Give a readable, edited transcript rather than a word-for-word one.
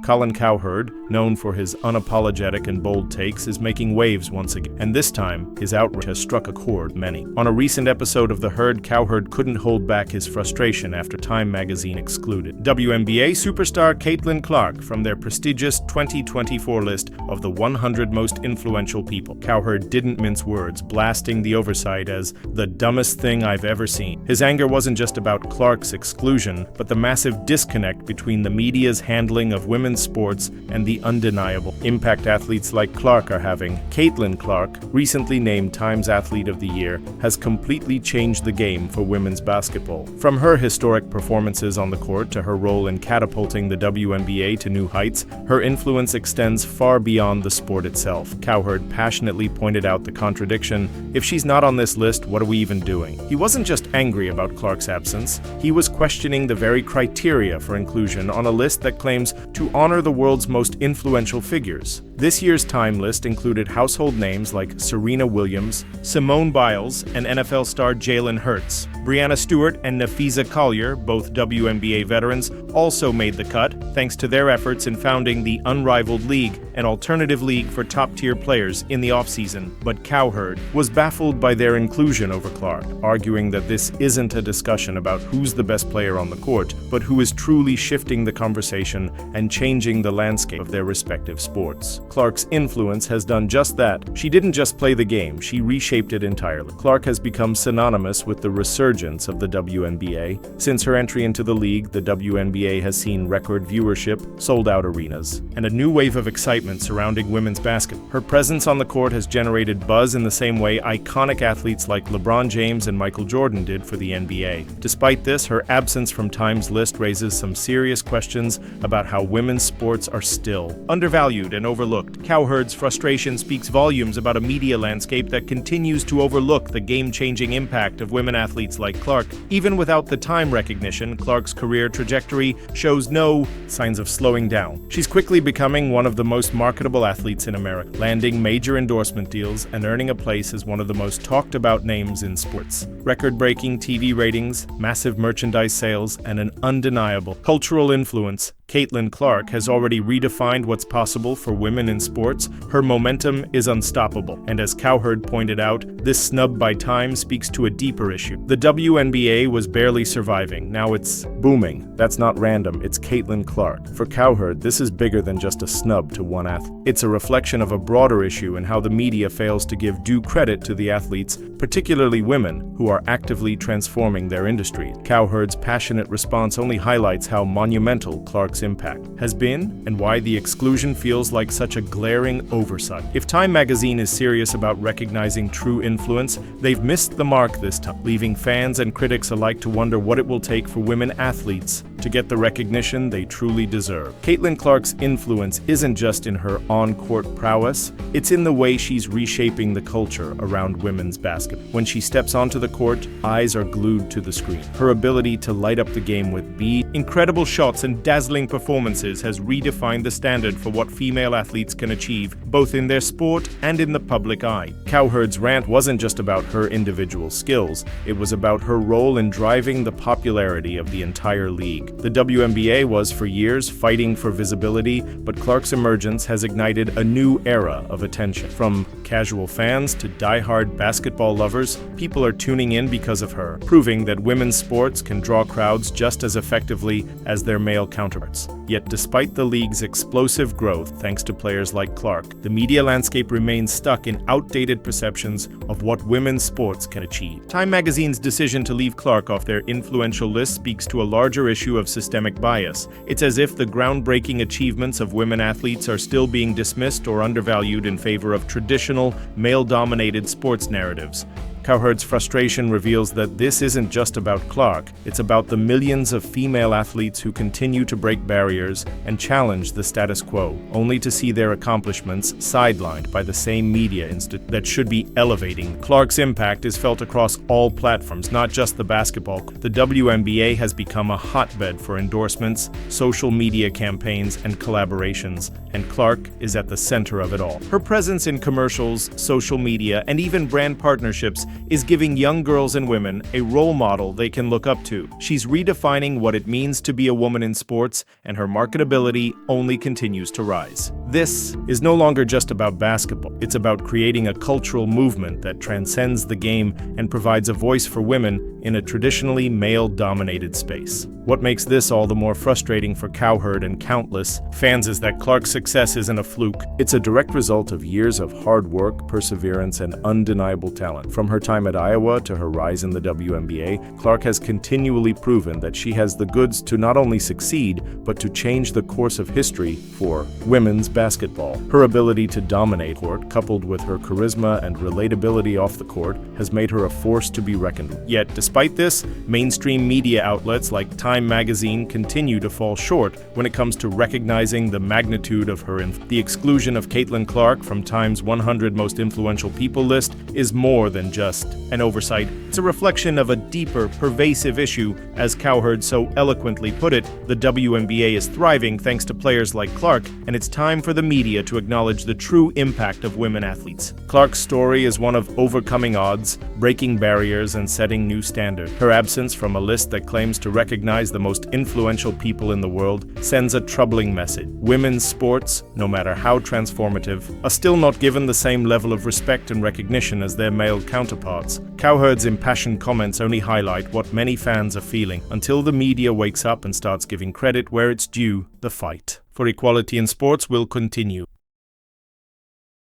Colin Cowherd, known for his unapologetic and bold takes, is making waves once again, and this time, his outrage has struck a chord with many. On a recent episode of The Herd, Cowherd couldn't hold back his frustration after Time magazine excluded WNBA superstar Caitlin Clark from their prestigious 2024 list of the 100 most influential people. Cowherd didn't mince words, blasting the oversight as the dumbest thing I've ever seen. His anger wasn't just about Clark's exclusion, but the massive disconnect between the media's handling of women's sports and the undeniable impact athletes like Clark are having. Caitlin Clark, recently named Time's Athlete of the Year, has completely changed the game for women's basketball. From her historic performances on the court to her role in catapulting the WNBA to new heights, her influence extends far beyond the sport itself. Cowherd passionately pointed out the contradiction. If she's not on this list, what are we even doing? He wasn't just angry about Clark's absence, he was questioning the very criteria for inclusion on a list that claims to honor the world's most influential figures. This year's Time list included household names like Serena Williams, Simone Biles, and NFL star Jalen Hurts. Breanna Stewart and Nafisa Collier, both WNBA veterans, also made the cut, thanks to their efforts in founding the Unrivaled League, an alternative league for top-tier players in the offseason. But Cowherd was baffled by their inclusion over Clark, arguing that this isn't a discussion about who's the best player on the court, but who is truly shifting the conversation and changing the landscape of their respective sports. Clark's influence has done just that. She didn't just play the game, she reshaped it entirely. Clark has become synonymous with the resurgence of the WNBA. Since her entry into the league, the WNBA has seen record viewership, sold-out arenas, and a new wave of excitement surrounding women's basketball. Her presence on the court has generated buzz in the same way iconic athletes like LeBron James and Michael Jordan did for the NBA. Despite this, her absence from Time's list raises some serious questions about how women's sports are still undervalued and overlooked. Cowherd's frustration speaks volumes about a media landscape that continues to overlook the game-changing impact of women athletes like Clark. Even without the Time recognition, Clark's career trajectory shows no signs of slowing down. She's quickly becoming one of the most marketable athletes in America, landing major endorsement deals and earning a place as one of the most talked-about names in sports. Record-breaking TV ratings, massive merchandise sales, and an undeniable cultural influence, Caitlin Clark has already redefined what's possible for women in sports. Her momentum is unstoppable, and as Cowherd pointed out, this snub by Time speaks to a deeper issue. The WNBA was barely surviving, now it's booming. That's not random, it's Caitlin Clark. For Cowherd, this is bigger than just a snub to one athlete. It's a reflection of a broader issue in how the media fails to give due credit to the athletes, particularly women, who are actively transforming their industry. Cowherd's passionate response only highlights how monumental Clark's impact has been and why the exclusion feels like such a glaring oversight. If Time magazine is serious about recognizing true influence, they've missed the mark this time, leaving fans and critics alike to wonder what it will take for women athletes to get the recognition they truly deserve. Caitlin Clark's influence isn't just in her on-court prowess, it's in the way she's reshaping the culture around women's basketball. When she steps onto the court, eyes are glued to the screen. Her ability to light up the game with incredible shots and dazzling performances has redefined the standard for what female athletes can achieve, both in their sport and in the public eye. Cowherd's rant wasn't just about her individual skills, it was about her role in driving the popularity of the entire league. The WNBA was, for years, fighting for visibility, but Clark's emergence has ignited a new era of attention. From casual fans to die-hard basketball lovers, people are tuning in because of her, proving that women's sports can draw crowds just as effectively as their male counterparts. Yet despite the league's explosive growth thanks to players like Clark, the media landscape remains stuck in outdated perceptions of what women's sports can achieve. Time magazine's decision to leave Clark off their influential list speaks to a larger issue of systemic bias. It's as if the groundbreaking achievements of women athletes are still being dismissed or undervalued in favor of traditional, male-dominated sports narratives. Cowherd's frustration reveals that this isn't just about Clark, it's about the millions of female athletes who continue to break barriers and challenge the status quo, only to see their accomplishments sidelined by the same media that should be elevating. Clark's impact is felt across all platforms, not just the basketball. The WNBA has become a hotbed for endorsements, social media campaigns, and collaborations, and Clark is at the center of it all. Her presence in commercials, social media, and even brand partnerships is giving young girls and women a role model they can look up to. She's redefining what it means to be a woman in sports, and her marketability only continues to rise. This is no longer just about basketball. It's about creating a cultural movement that transcends the game and provides a voice for women in a traditionally male-dominated space. What makes this all the more frustrating for Cowherd and countless fans is that Clark's success isn't a fluke. It's a direct result of years of hard work, perseverance, and undeniable talent. From her time at Iowa to her rise in the WNBA, Clark has continually proven that she has the goods to not only succeed, but to change the course of history for women's basketball. Her ability to dominate court, coupled with her charisma and relatability off the court, has made her a force to be reckoned with. Yet, despite this, mainstream media outlets like Time magazine continue to fall short when it comes to recognizing the magnitude of her influence. The exclusion of Caitlin Clark from Time's 100 Most Influential People list is more than just an oversight. It's a reflection of a deeper, pervasive issue. As Cowherd so eloquently put it, the WNBA is thriving thanks to players like Clark, and it's time for the media to acknowledge the true impact of women athletes. Clark's story is one of overcoming odds, breaking barriers, and setting new standards. Her absence from a list that claims to recognize the most influential people in the world sends a troubling message. Women's sports, no matter how transformative, are still not given the same level of respect and recognition as their male counterparts. Cowherd's impassioned comments only highlight what many fans are feeling. Until the media wakes up and starts giving credit where it's due, the fight for equality in sports will continue.